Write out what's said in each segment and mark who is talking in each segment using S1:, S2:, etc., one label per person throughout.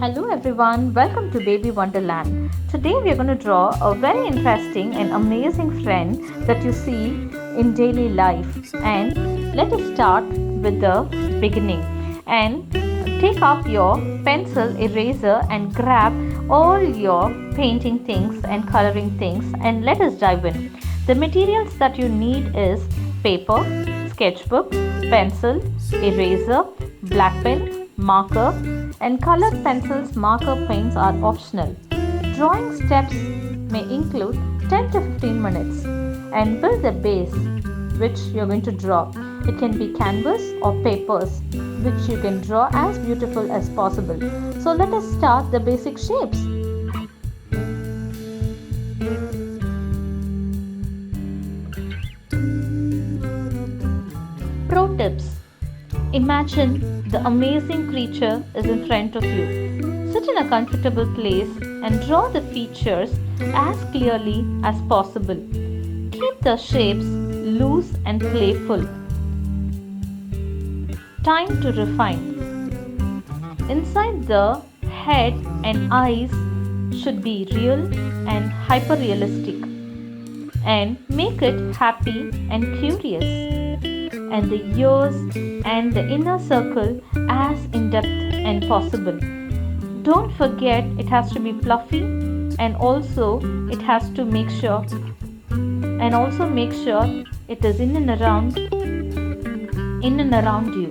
S1: Hello everyone, welcome to Baby Wonderland. Today we are going to draw a very interesting and amazing friend that you see in daily life. And let us start with the beginning. And take up your pencil, eraser, and grab all your painting things and coloring things, and let us dive in. The materials that you need is paper, sketchbook, pencil, eraser, black pen, marker, and colored pencils. Marker paints are optional. Drawing steps may include 10 to 15 minutes and build a base which you're going to draw. It can be canvas or papers which you can draw as beautiful as possible. So let us start the basic shapes. Pro tips. Imagine the amazing creature is in front of you. Sit in a comfortable place and draw the features as clearly as possible. Keep the shapes loose and playful. Time to refine. Inside the head and eyes should be real and hyper realistic, and make it happy and curious, and the ears and the inner circle as in depth and possible. Don't forget it has to be fluffy, and also it has to make sure it is in and around you.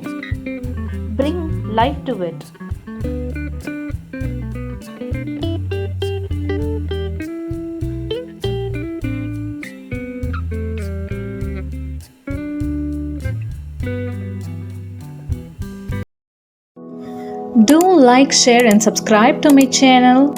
S1: Bring life to it. Do like, share and subscribe to my channel.